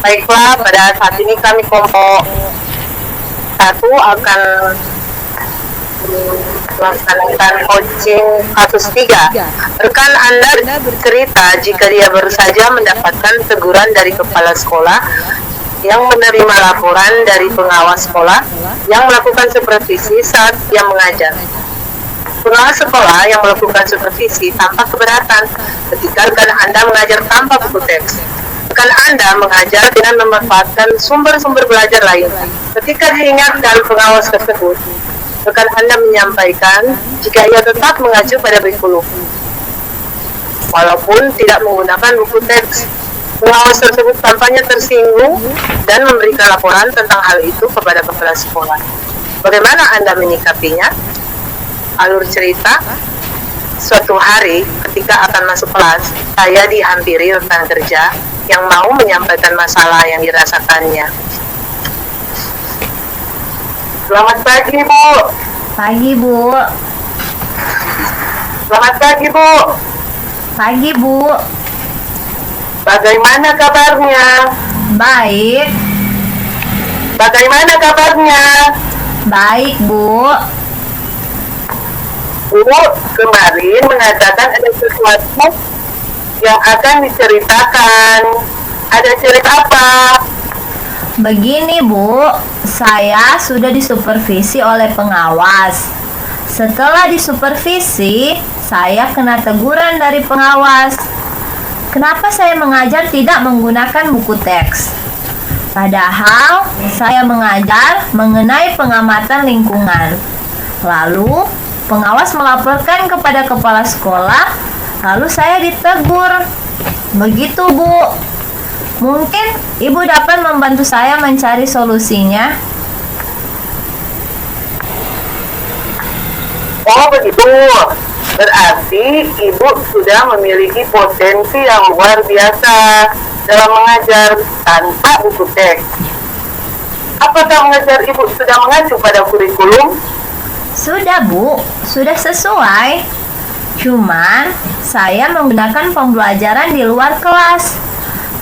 Baiklah, pada saat ini kami kelompok 1 akan melaksanakan coaching kasus 3. Rekan Anda bercerita jika dia baru saja mendapatkan teguran dari kepala sekolah yang menerima laporan dari pengawas sekolah yang melakukan supervisi saat dia mengajar. Pengawas sekolah yang melakukan supervisi tampak keberatan ketika rekan Anda mengajar tanpa buku teks. Rekan Anda mengajar dengan memanfaatkan sumber-sumber belajar lain. Ketika diingatkan pengawas tersebut, rekan Anda menyampaikan jika ia tetap mengacu pada kurikulum, walaupun tidak menggunakan buku teks. Pengawas tersebut tampaknya tersinggung dan memberikan laporan tentang hal itu kepada kepala sekolah. Bagaimana Anda menyikapinya? Alur cerita, suatu hari ketika akan masuk kelas, saya dihampiri rekan kerja yang mau menyampaikan masalah yang dirasakannya. Selamat pagi, Bu. Pagi, Bu. Selamat pagi, Bu. Pagi, Bu. Bagaimana kabarnya? Baik. Bagaimana kabarnya? Baik, Bu. Bu, kemarin mengatakan ada sesuatu yang akan diceritakan. Ada cerita apa? Begini, Bu. Saya sudah disupervisi oleh pengawas. Setelah disupervisi, saya kena teguran dari pengawas. Kenapa saya mengajar tidak menggunakan buku teks? Padahal saya mengajar mengenai pengamatan lingkungan. Lalu, pengawas melaporkan kepada kepala sekolah, lalu saya ditegur. Begitu, Bu. Mungkin Ibu dapat membantu saya mencari solusinya. Oh, begitu. Berarti Ibu sudah memiliki potensi yang luar biasa dalam mengajar tanpa buku teks. Apakah mengajar Ibu sudah mengacu pada kurikulum? Sudah, Bu. Sudah sesuai. Cuman, saya menggunakan pembelajaran di luar kelas.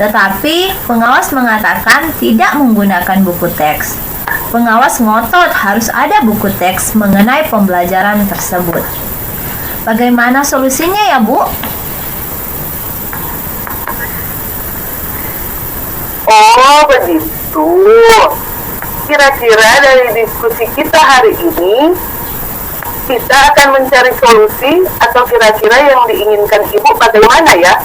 Tetapi, pengawas mengatakan tidak menggunakan buku teks. Pengawas ngotot harus ada buku teks mengenai pembelajaran tersebut. Bagaimana solusinya ya, Bu? Oh, begitu. Kira-kira dari diskusi kita hari ini, kita akan mencari solusi atau kira-kira yang diinginkan Ibu bagaimana ya?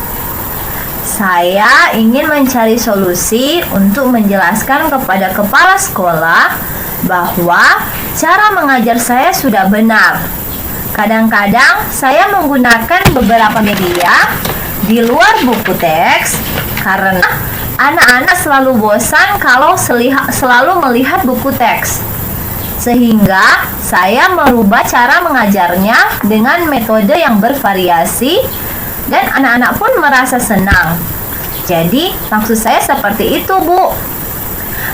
Saya ingin mencari solusi untuk menjelaskan kepada kepala sekolah bahwa cara mengajar saya sudah benar. Kadang-kadang saya menggunakan beberapa media di luar buku teks karena anak-anak selalu bosan kalau selalu melihat buku teks. Sehingga saya merubah cara mengajarnya dengan metode yang bervariasi dan anak-anak pun merasa senang. Jadi, maksud saya seperti itu, Bu.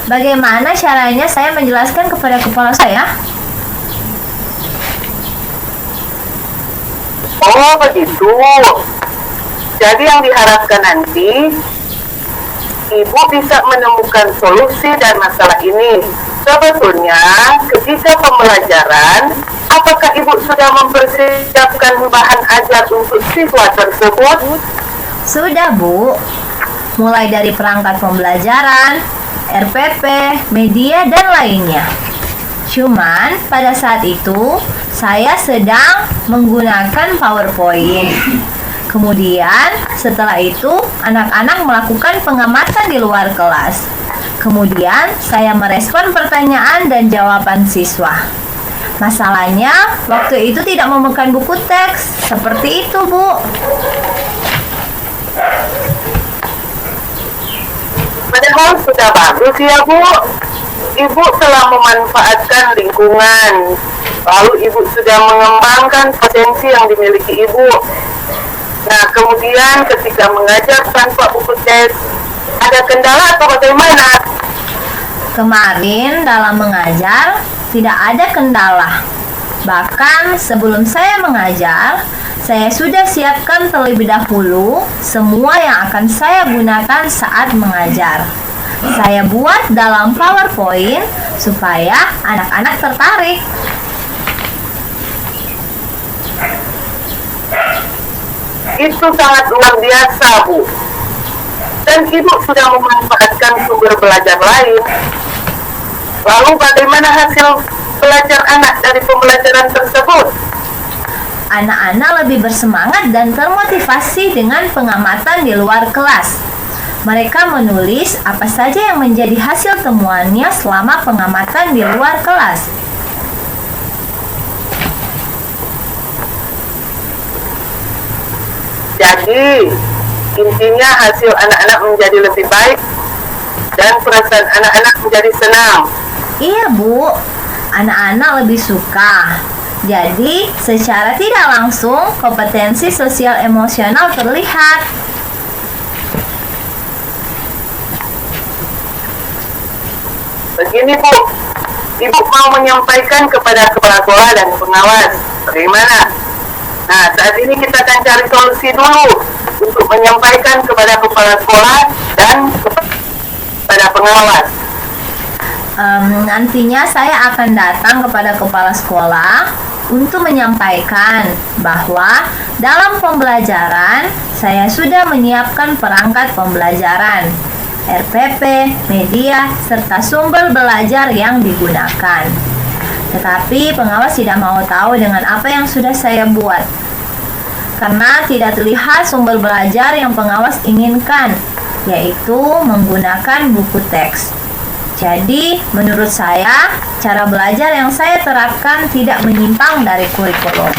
Bagaimana caranya saya menjelaskan kepada kepala saya? Oh, begitu. Jadi yang diharapkan nanti, Ibu bisa menemukan solusi dari masalah ini. Sebetulnya, ketika pembelajaran, apakah Ibu sudah mempersiapkan bahan ajar untuk siswa tersebut? Sudah, Bu. Mulai dari perangkat pembelajaran, RPP, media, dan lainnya. Cuman, pada saat itu, saya sedang menggunakan PowerPoint. Kemudian, setelah itu, anak-anak melakukan pengamatan di luar kelas. Kemudian, saya merespon pertanyaan dan jawaban siswa. Masalahnya, waktu itu tidak memegang buku teks. Seperti itu, Bu. Padahal sudah bagus ya, Bu. Ibu telah memanfaatkan lingkungan. Lalu Ibu sudah mengembangkan potensi yang dimiliki Ibu. Nah, kemudian ketika mengajar tanpa buku teks, ada kendala atau bagaimana? Kemarin dalam mengajar tidak ada kendala. Bahkan sebelum saya mengajar, saya sudah siapkan terlebih dahulu semua yang akan saya gunakan saat mengajar. Saya buat dalam PowerPoint supaya anak-anak tertarik. Itu sangat luar biasa, Bu. Dan Ibu sudah memanfaatkan sumber belajar lain. Lalu bagaimana hasil belajar anak dari pembelajaran tersebut? Anak-anak lebih bersemangat dan termotivasi dengan pengamatan di luar kelas. Mereka menulis apa saja yang menjadi hasil temuannya selama pengamatan di luar kelas. Jadi, intinya hasil anak-anak menjadi lebih baik dan perasaan anak-anak menjadi senang. Iya, Bu. Anak-anak lebih suka. Jadi, secara tidak langsung, kompetensi sosial emosional terlihat. Begini, Bu. Ibu mau menyampaikan kepada kepala sekolah dan pengawas. Bagaimana? Nah, saat ini kita akan cari solusi dulu untuk menyampaikan kepada kepala sekolah dan kepada pengawas. Nantinya saya akan datang kepada kepala sekolah untuk menyampaikan bahwa dalam pembelajaran saya sudah menyiapkan perangkat pembelajaran, RPP, media, serta sumber belajar yang digunakan. Tetapi pengawas tidak mau tahu dengan apa yang sudah saya buat, karena tidak terlihat sumber belajar yang pengawas inginkan, yaitu menggunakan buku teks. Jadi, menurut saya, cara belajar yang saya terapkan tidak menyimpang dari kurikulum.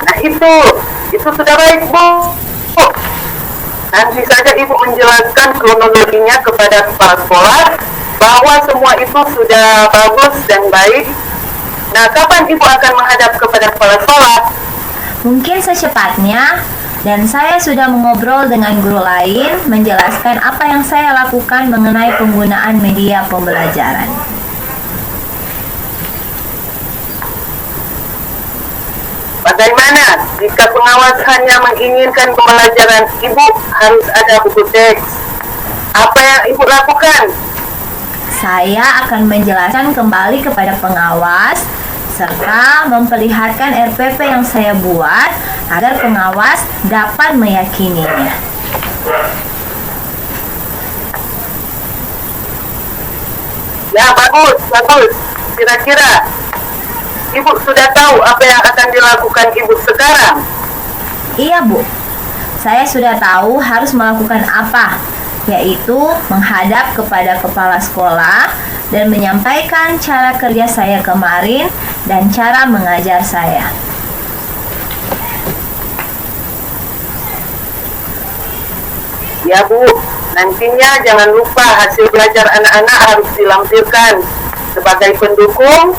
Nah, itu sudah baik, Bu. Nanti saja Ibu menjelaskan kronologinya kepada kepala sekolah bahwa semua itu sudah bagus dan baik. Nah, kapan Ibu akan menghadap kepada kepala sekolah? Mungkin secepatnya, dan saya sudah mengobrol dengan guru lain menjelaskan apa yang saya lakukan mengenai penggunaan media pembelajaran. Bagaimana jika pengawas hanya menginginkan pembelajaran Ibu harus ada buku teks? Apa yang Ibu lakukan? Saya akan menjelaskan kembali kepada pengawas serta memperlihatkan RPP yang saya buat agar pengawas dapat meyakininya. Ya, bagus. Kira-kira Ibu sudah tahu apa yang akan dilakukan Ibu sekarang? Iya, Bu. Saya sudah tahu harus melakukan apa, yaitu menghadap kepada kepala sekolah dan menyampaikan cara kerja saya kemarin dan cara mengajar saya. Ya, Bu, nantinya jangan lupa hasil belajar anak-anak harus dilampirkan sebagai pendukung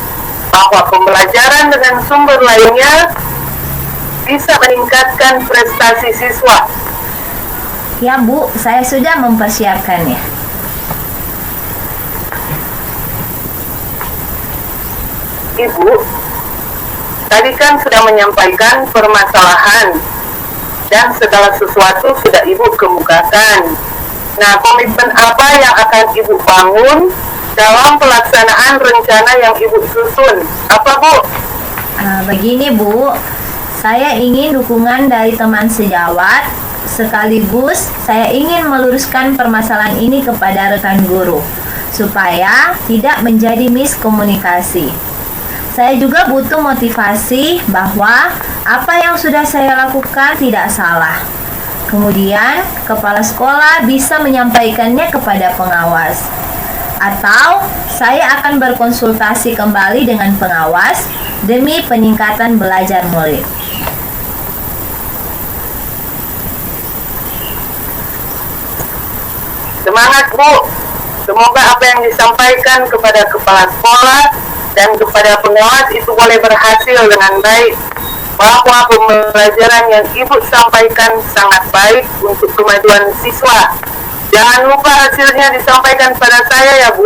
bahwa pembelajaran dengan sumber lainnya bisa meningkatkan prestasi siswa. Ya, Bu, saya sudah mempersiapkannya. Ibu, tadi kan sudah menyampaikan permasalahan dan segala sesuatu sudah Ibu kemukakan. Nah, komitmen apa yang akan Ibu bangun dalam pelaksanaan rencana yang Ibu susun? Apa, Bu? Begini, Bu, saya ingin dukungan dari teman sejawat, sekaligus saya ingin meluruskan permasalahan ini kepada rekan guru, supaya tidak menjadi miskomunikasi. Saya juga butuh motivasi bahwa apa yang sudah saya lakukan tidak salah. Kemudian, kepala sekolah bisa menyampaikannya kepada pengawas. Atau, saya akan berkonsultasi kembali dengan pengawas demi peningkatan belajar murid. Semangat, Bu. Semoga apa yang disampaikan kepada kepala sekolah dan kepada pengawas itu boleh berhasil dengan baik, bahwa pembelajaran yang Ibu sampaikan sangat baik untuk kemajuan siswa. Jangan lupa hasilnya disampaikan pada saya, ya, Bu.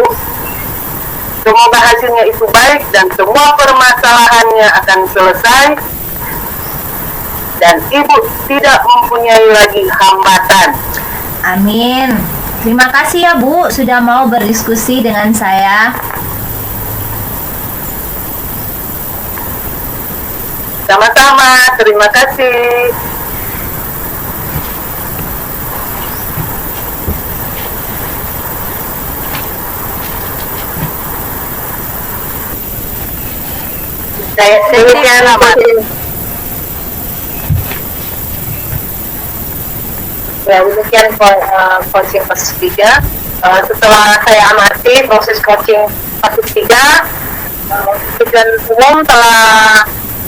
Semoga hasilnya itu baik dan semua permasalahannya akan selesai dan Ibu tidak mempunyai lagi hambatan. Amin. Terima kasih ya Bu sudah mau berdiskusi dengan saya. Sama-sama, terima kasih. Saya demikian amat. Ya, demikian coaching kasus 3. Setelah saya amati proses coaching kasus 3, Pikiran Umum telah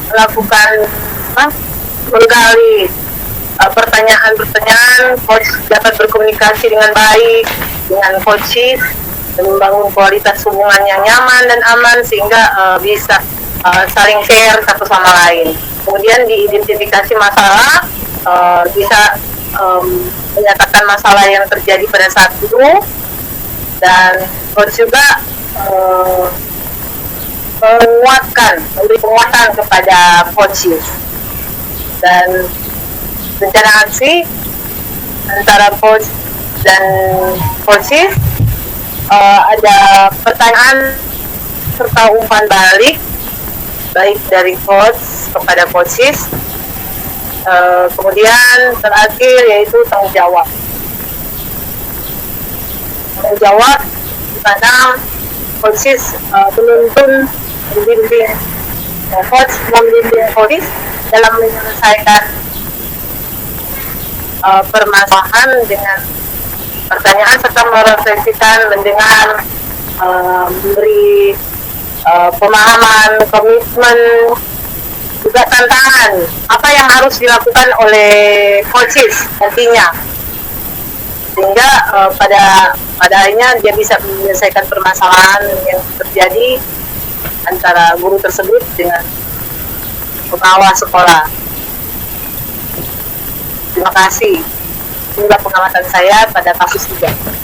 melakukan menggali pertanyaan-pertanyaan. Coach dapat berkomunikasi dengan baik dengan coaches dan membangun kualitas hubungan yang nyaman dan aman sehingga bisa saling share satu sama lain. Kemudian diidentifikasi masalah, bisa menyatakan masalah yang terjadi pada saat itu, dan coach juga memberi penguatan kepada coaches. Dan rencana aksi antara coach dan coaches, ada pertanyaan serta umpan balik baik dari coach kepada coaches. Kemudian terakhir yaitu tanggung jawab di mana coaches menuntun membimbing coach dalam menyelesaikan permasalahan dengan pertanyaan serta merefleksikan, mendengar, memberi pemahaman, komitmen, juga tantangan apa yang harus dilakukan oleh coaches nantinya, sehingga pada akhirnya dia bisa menyelesaikan permasalahan yang terjadi antara guru tersebut dengan pengawas sekolah. Terima kasih. Inilah pengamatan saya pada kasus 3.